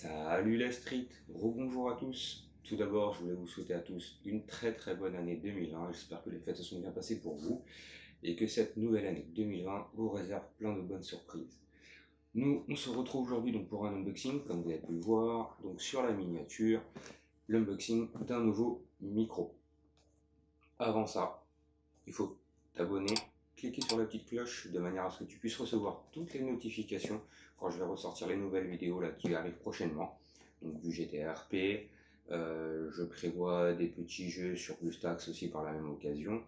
Salut la street, rebonjour à tous. Tout d'abord, je voulais vous souhaiter à tous une très bonne année 2020. J'espère que les fêtes se sont bien passées pour vous et que cette nouvelle année 2020 vous réserve plein de bonnes surprises. Nous, on se retrouve aujourd'hui donc pour un unboxing, comme vous avez pu le voir, donc sur la miniature, l'unboxing d'un nouveau micro. Avant ça, il faut t'abonner, cliquer sur la petite cloche de manière à ce que tu puisses recevoir toutes les notifications quand je vais ressortir les nouvelles vidéos là, qui arrivent prochainement. Donc du GTA RP, je prévois des petits jeux sur BlueStacks aussi par la même occasion.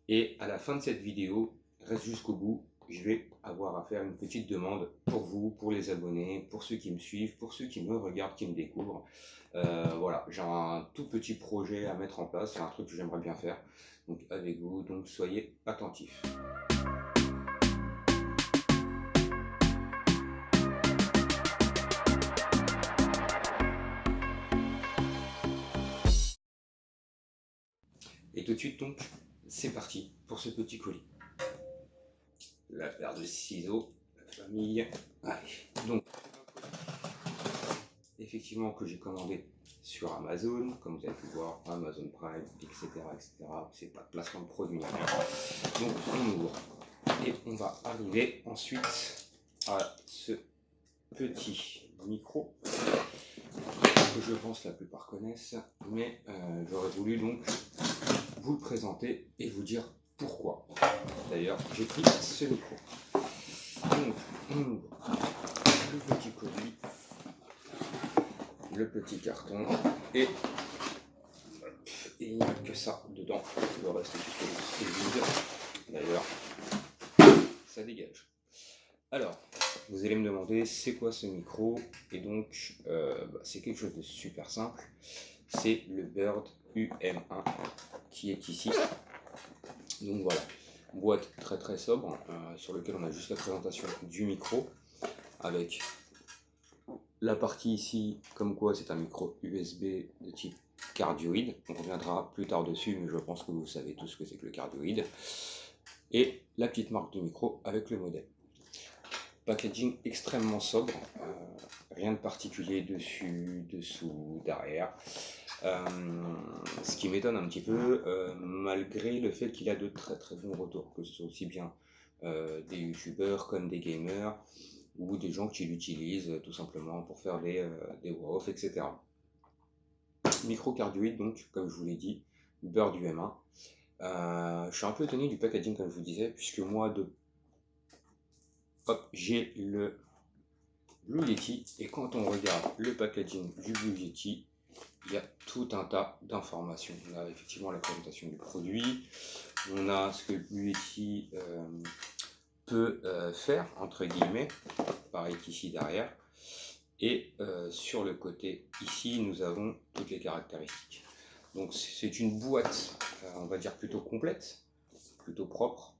Et à la fin de cette vidéo, reste jusqu'au bout, je vais avoir à faire une petite demande pour vous, pour les abonnés, pour ceux qui me suivent, pour ceux qui me regardent, qui me découvrent. Voilà, j'ai un tout petit projet à mettre en place, c'est un truc que j'aimerais bien faire donc avec vous, donc soyez attentifs. Et tout de suite donc, c'est parti pour ce petit colis. La paire de ciseaux, la famille. Allez, donc effectivement que j'ai commandé sur Amazon, comme vous avez pu voir, Amazon Prime, etc. C'est pas de placement de produit. Donc on ouvre et on va arriver ensuite à ce petit micro que je pense la plupart connaissent, mais j'aurais voulu donc vous le présenter et vous dire pourquoi. D'ailleurs, j'ai pris ce micro. Donc, on ouvre le petit colis, le petit carton, et il n'y a que ça dedans. Le reste est vide. D'ailleurs, ça dégage. Alors, vous allez me demander c'est quoi ce micro, et donc c'est quelque chose de super simple. C'est le Bird UM1 qui est ici. Donc voilà, boîte très sobre sur lequel on a juste la présentation du micro avec la partie ici comme quoi c'est un micro USB de type cardioïde. On reviendra plus tard dessus, mais je pense que vous savez tous ce que c'est que le cardioïde. Et la petite marque de micro avec le modèle. Packaging extrêmement sobre, rien de particulier dessus, dessous, derrière. Ce qui m'étonne un petit peu, malgré le fait qu'il a de très bons retours, que ce soit aussi bien des youtubeurs comme des gamers, ou des gens qui l'utilisent tout simplement pour faire des voix-off, etc. Micro cardioïde, donc, comme je vous l'ai dit, Bird UM1. Je suis un peu étonné du packaging, comme je vous disais, puisque moi, j'ai le Blue Yeti, et quand on regarde le packaging du Blue Yeti, il y a tout un tas d'informations. On a effectivement la présentation du produit, on a ce que le Blue Yeti peut faire, entre guillemets, pareil qu'ici derrière, et sur le côté ici, nous avons toutes les caractéristiques. Donc c'est une boîte, on va dire plutôt complète, plutôt propre.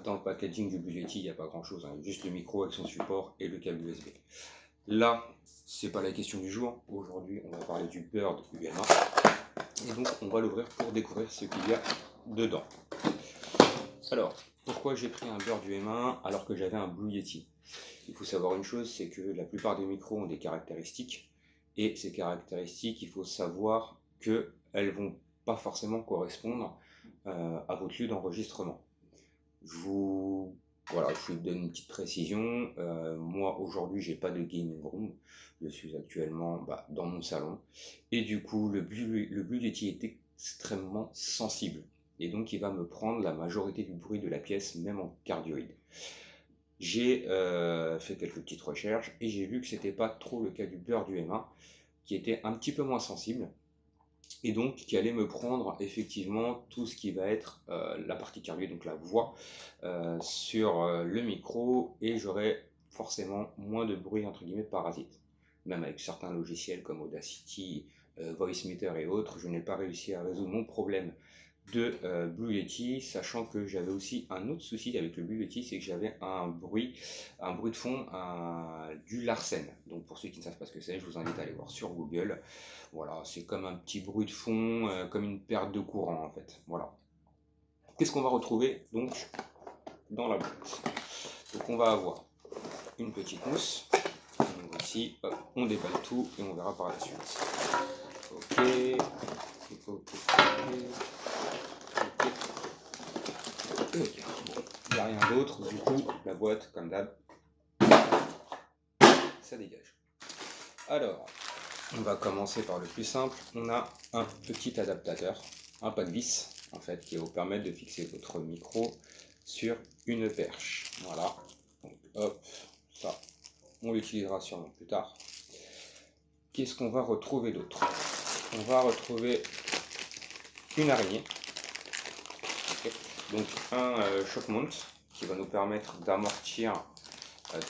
Dans le packaging du Blue Yeti, il n'y a pas grand chose, hein, juste le micro avec son support et le câble USB. Là, c'est pas la question du jour. Aujourd'hui, on va parler du Bird UM1 et donc on va l'ouvrir pour découvrir ce qu'il y a dedans. Alors, pourquoi j'ai pris un Bird UM1 alors que j'avais un Blue Yeti? Il faut savoir une chose, c'est que la plupart des micros ont des caractéristiques, et ces caractéristiques, il faut savoir qu'elles vont pas forcément correspondre à votre lieu d'enregistrement. Je vous donne une petite précision. Moi aujourd'hui j'ai pas de gaming room, je suis actuellement dans mon salon, et du coup le Blue Yeti est extrêmement sensible, et donc il va me prendre la majorité du bruit de la pièce, même en cardioïde. J'ai fait quelques petites recherches et j'ai vu que c'était pas trop le cas du Bird UM1, qui était un petit peu moins sensible, et donc qui allait me prendre effectivement tout ce qui va être la partie cardioïde, donc la voix, sur le micro, et j'aurai forcément moins de bruit entre guillemets parasite. Même avec certains logiciels comme Audacity, Voicemeeter et autres, je n'ai pas réussi à résoudre mon problème de Blue Yeti, sachant que j'avais aussi un autre souci avec le Blue Yeti, c'est que j'avais un bruit de fond, du Larsen. Donc pour ceux qui ne savent pas ce que c'est, je vous invite à aller voir sur Google. Voilà, c'est comme un petit bruit de fond, comme une perte de courant en fait. Voilà. Qu'est-ce qu'on va retrouver donc dans la boîte? Donc on va avoir une petite mousse. Donc ici, hop, on déballe tout et on verra par la suite. Ok, ok. Bon, il n'y a rien d'autre, du coup, la boîte, comme d'hab, ça dégage. Alors, on va commencer par le plus simple. On a un petit adaptateur, un pas de vis, en fait, qui va vous permettre de fixer votre micro sur une perche. Voilà. Donc, hop, ça, on l'utilisera sûrement plus tard. Qu'est-ce qu'on va retrouver d'autre? On va retrouver une araignée. Okay. Donc, un shock mount qui va nous permettre d'amortir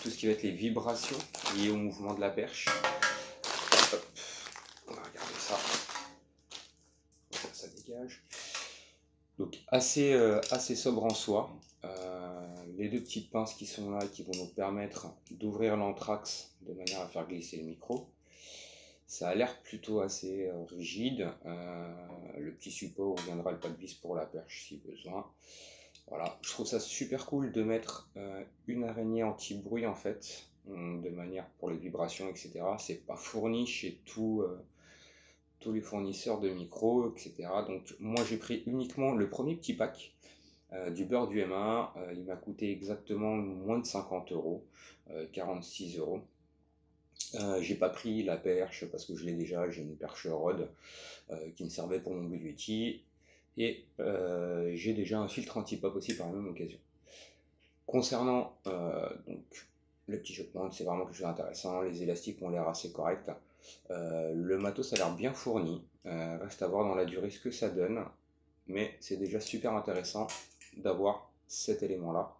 tout ce qui va être les vibrations liées au mouvement de la perche. Hop. On va regarder ça. Ça dégage. Donc assez sobre en soi. Les deux petites pinces qui sont là qui vont nous permettre d'ouvrir l'anthrax de manière à faire glisser le micro. Ça a l'air plutôt assez rigide. Le petit support où viendra le pas de vis pour la perche si besoin. Voilà, je trouve ça super cool de mettre une araignée anti-bruit en fait, de manière pour les vibrations, etc. C'est pas fourni chez tous les fournisseurs de micros, etc. Donc moi j'ai pris uniquement le premier petit pack du beurre du M1. Il m'a coûté exactement moins de 50 €, 46 €. J'ai pas pris la perche parce que je l'ai déjà, j'ai une perche Rode qui me servait pour mon Blue Yeti. Et j'ai déjà un filtre anti-pop aussi par la même occasion. Concernant donc, le petit shock mount, c'est vraiment quelque chose d'intéressant. Les élastiques ont l'air assez corrects. Le matos a l'air bien fourni. Reste à voir dans la durée ce que ça donne. Mais c'est déjà super intéressant d'avoir cet élément-là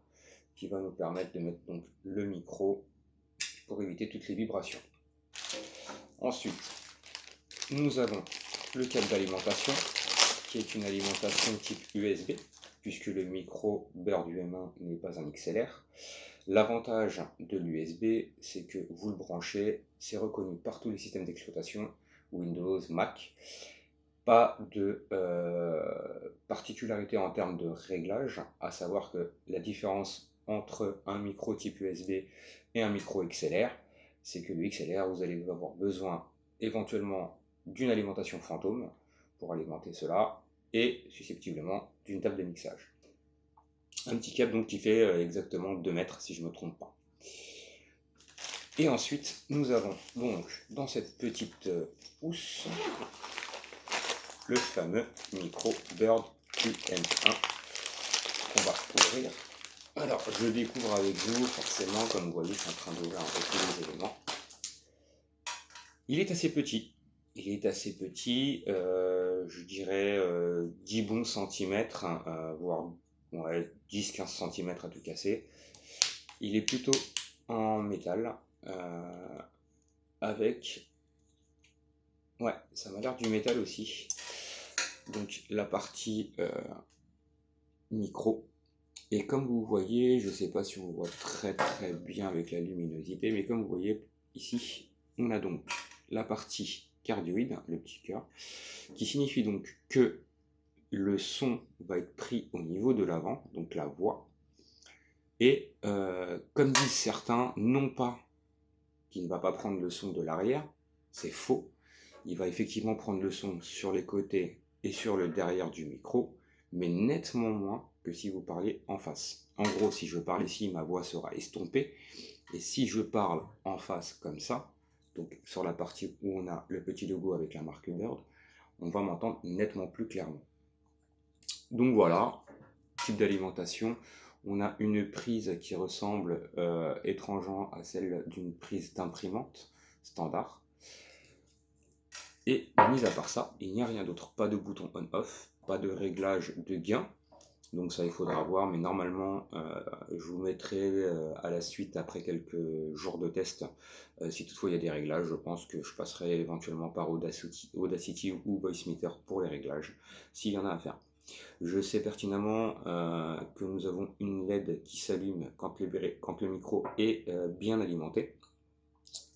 qui va nous permettre de mettre donc le micro pour éviter toutes les vibrations. Ensuite, nous avons le câble d'alimentation qui est une alimentation type USB puisque le micro beurre du M1 n'est pas un XLR. L'avantage de l'USB, c'est que vous le branchez, c'est reconnu par tous les systèmes d'exploitation, Windows, Mac. Pas de particularité en termes de réglage, à savoir que la différence entre un micro type USB et un micro XLR, c'est que le XLR, vous allez avoir besoin éventuellement d'une alimentation fantôme pour alimenter cela, et susceptiblement d'une table de mixage. Un petit câble donc qui fait exactement 2 mètres si je ne me trompe pas. Et ensuite nous avons donc dans cette petite housse le fameux micro Bird QM1 qu'on va ouvrir. Alors je le découvre avec vous forcément, comme vous voyez je suis en train d'ouvrir un peu tous les éléments. Il est assez petit. Je dirais 10 bons centimètres, voire ouais, 10-15 cm à tout casser. Il est plutôt en métal, avec... Ouais, ça m'a l'air du métal aussi. Donc la partie micro. Et comme vous voyez, je ne sais pas si on voit très bien avec la luminosité, mais comme vous voyez ici, on a donc la partie cardioïde, le petit cœur, qui signifie donc que le son va être pris au niveau de l'avant, donc la voix. Et comme disent certains, non pas qu'il ne va pas prendre le son de l'arrière, c'est faux. Il va effectivement prendre le son sur les côtés et sur le derrière du micro, mais nettement moins que si vous parliez en face. En gros, si je parle ici, ma voix sera estompée. Et si je parle en face comme ça, donc sur la partie où on a le petit logo avec la marque Bird, on va m'entendre nettement plus clairement. Donc voilà, type d'alimentation. On a une prise qui ressemble étrangement à celle d'une prise d'imprimante standard. Et mis à part ça, il n'y a rien d'autre. Pas de bouton on-off, pas de réglage de gain. Donc ça, il faudra voir, mais normalement, je vous mettrai à la suite, après quelques jours de test, si toutefois il y a des réglages. Je pense que je passerai éventuellement par Audacity ou Voicemeeter pour les réglages, s'il y en a à faire. Je sais pertinemment que nous avons une LED qui s'allume quand le micro est bien alimenté.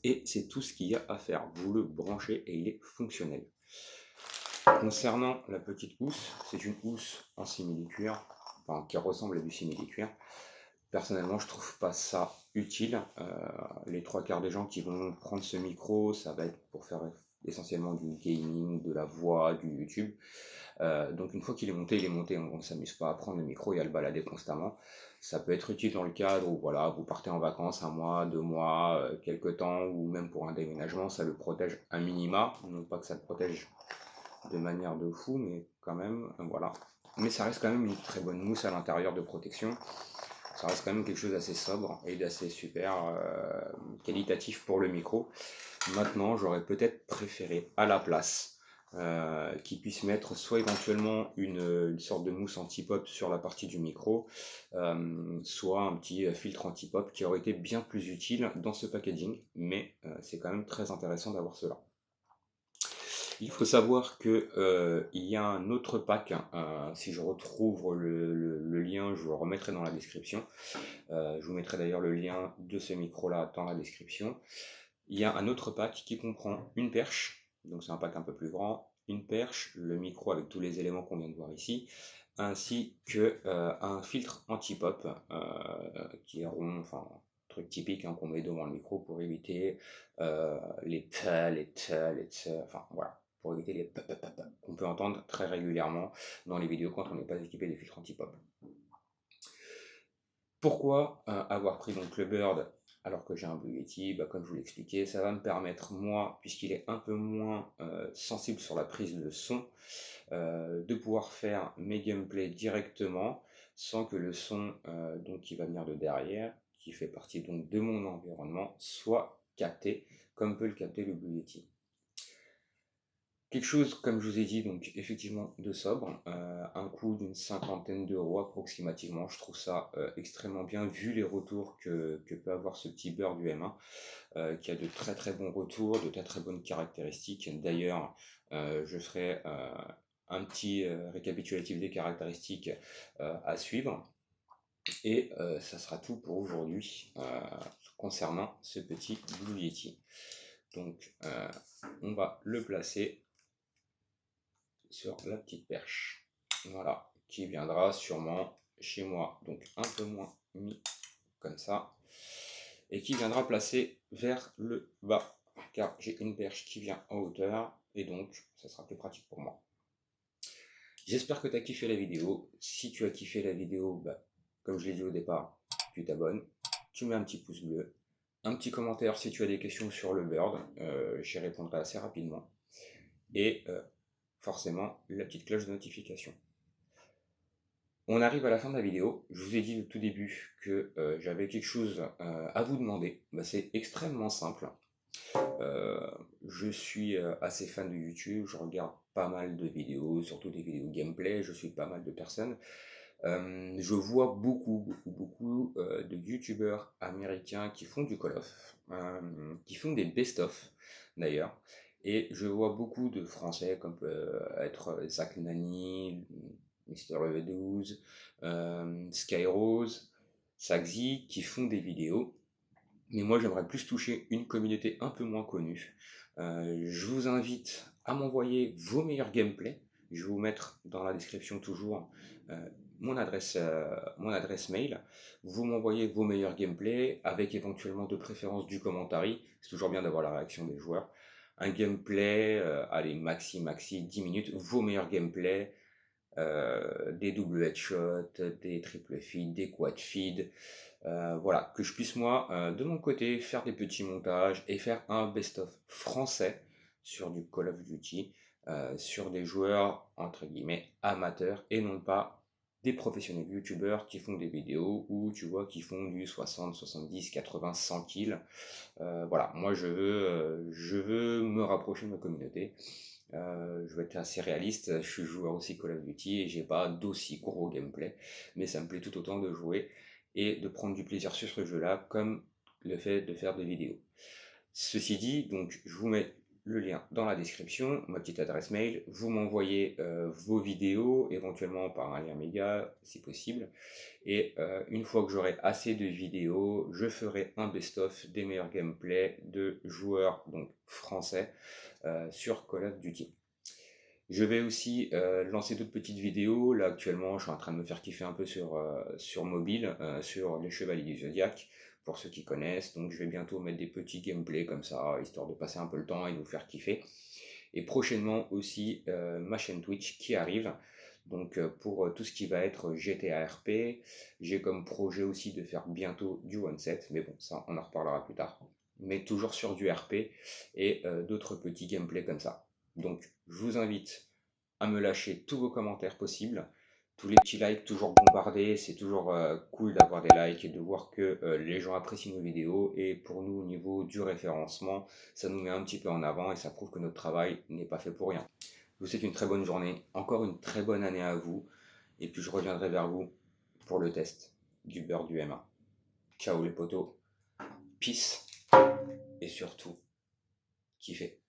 Et c'est tout ce qu'il y a à faire. Vous le branchez et il est fonctionnel. Concernant la petite housse, c'est une housse en simili-cuir, enfin qui ressemble à du simili-cuir, Personnellement, je trouve pas ça utile. Les trois quarts des gens qui vont prendre ce micro, ça va être pour faire essentiellement du gaming, de la voix, du YouTube. Donc une fois qu'il est monté, il est monté. On ne s'amuse pas à prendre le micro et à le balader constamment. Ça peut être utile dans le cadre où voilà, vous partez en vacances 1 mois, 2 mois, quelques temps, ou même pour un déménagement, ça le protège un minima. Non pas que ça le protège de manière de fou, mais quand même, voilà. Mais ça reste quand même une très bonne mousse à l'intérieur de protection. Ça reste quand même quelque chose d'assez sobre et d'assez super qualitatif pour le micro. Maintenant, j'aurais peut-être préféré à la place qu'ils puissent mettre soit éventuellement une sorte de mousse anti-pop sur la partie du micro, soit un petit filtre anti-pop qui aurait été bien plus utile dans ce packaging, mais c'est quand même très intéressant d'avoir cela. Il faut savoir que il y a un autre pack, si je retrouve le lien, je vous le remettrai dans la description. Je vous mettrai d'ailleurs le lien de ce micro-là dans la description. Il y a un autre pack qui comprend une perche, donc c'est un pack un peu plus grand, une perche, le micro avec tous les éléments qu'on vient de voir ici, ainsi que un filtre anti-pop qui est rond, enfin truc typique qu'on met devant le micro pour éviter les enfin voilà, pour éviter les qu'on peut entendre très régulièrement dans les vidéos quand on n'est pas équipé des filtres anti-pop. Pourquoi avoir pris donc le Bird alors que j'ai un Blue Yeti? Comme je vous l'expliquais, ça va me permettre, moi, puisqu'il est un peu moins sensible sur la prise de son, de pouvoir faire mes gameplays directement sans que le son donc, qui va venir de derrière, qui fait partie donc de mon environnement, soit capté comme peut le capter le Blue Yeti. Quelque chose, comme je vous ai dit, donc effectivement de sobre, un coût d'une 50aine d'euros approximativement. Je trouve ça extrêmement bien vu les retours que peut avoir ce petit Bird du M1, qui a de très très bons retours, de très très bonnes caractéristiques. D'ailleurs, je ferai un petit récapitulatif des caractéristiques à suivre. Et ça sera tout pour aujourd'hui concernant ce petit Blue Yeti. Donc on va le placer sur la petite perche, voilà, qui viendra sûrement chez moi, donc un peu moins mis comme ça, et qui viendra placer vers le bas, car j'ai une perche qui vient en hauteur, et donc ça sera plus pratique pour moi. J'espère que tu as kiffé la vidéo. Si tu as kiffé la vidéo, comme je l'ai dit au départ, tu t'abonnes, tu mets un petit pouce bleu, un petit commentaire si tu as des questions sur le Bird, j'y répondrai assez rapidement, et forcément la petite cloche de notification. On arrive à la fin de la vidéo. Je vous ai dit au tout début que j'avais quelque chose à vous demander. C'est extrêmement simple. Je suis assez fan de YouTube, je regarde pas mal de vidéos, surtout des vidéos gameplay, je suis pas mal de personnes. Je vois beaucoup de YouTubeurs américains qui font du Call of, qui font des best-of d'ailleurs. Et je vois beaucoup de Français comme peut être Zach Nani, Mister EV12, Skyrose, Saxy, qui font des vidéos. Mais moi, j'aimerais plus toucher une communauté un peu moins connue. Je vous invite à m'envoyer vos meilleurs gameplays. Je vais vous mettre dans la description toujours mon adresse mail. Vous m'envoyez vos meilleurs gameplays avec éventuellement de préférence du commentaire. C'est toujours bien d'avoir la réaction des joueurs. Un gameplay, allez, maxi 10 minutes. Vos meilleurs gameplays, des double headshots, des triple feed, des quad feed. Voilà, que je puisse moi, de mon côté, faire des petits montages et faire un best-of français sur du Call of Duty, sur des joueurs, entre guillemets, amateurs, et non pas des professionnels youtubeurs qui font des vidéos où tu vois qui font du 60, 70, 80, 100 kills. Voilà, moi je veux me rapprocher de ma communauté. Je vais être assez réaliste, je suis joueur aussi Call of Duty et j'ai pas d'aussi gros gameplay, mais ça me plaît tout autant de jouer et de prendre du plaisir sur ce jeu-là, comme le fait de faire des vidéos. Ceci dit, donc je vous mets le lien dans la description, ma petite adresse mail, vous m'envoyez vos vidéos, éventuellement par un lien média si possible, et une fois que j'aurai assez de vidéos, je ferai un best-of des meilleurs gameplays de joueurs donc français sur Call of Duty. Je vais aussi lancer d'autres petites vidéos. Là actuellement, je suis en train de me faire kiffer un peu sur mobile, sur les Chevaliers du Zodiaque, pour ceux qui connaissent. Donc je vais bientôt mettre des petits gameplays comme ça, histoire de passer un peu le temps et de vous faire kiffer. Et prochainement aussi ma chaîne Twitch qui arrive. Donc pour tout ce qui va être GTA RP, j'ai comme projet aussi de faire bientôt du one-set, mais bon, ça on en reparlera plus tard. Mais toujours sur du RP et d'autres petits gameplays comme ça. Donc je vous invite à me lâcher tous vos commentaires possibles, tous les petits likes toujours bombardés, c'est toujours cool d'avoir des likes et de voir que les gens apprécient nos vidéos, et pour nous au niveau du référencement, ça nous met un petit peu en avant et ça prouve que notre travail n'est pas fait pour rien. Je vous souhaite une très bonne journée, encore une très bonne année à vous, et puis je reviendrai vers vous pour le test du beurre du M1. Ciao les potos, peace, et surtout, kiffez.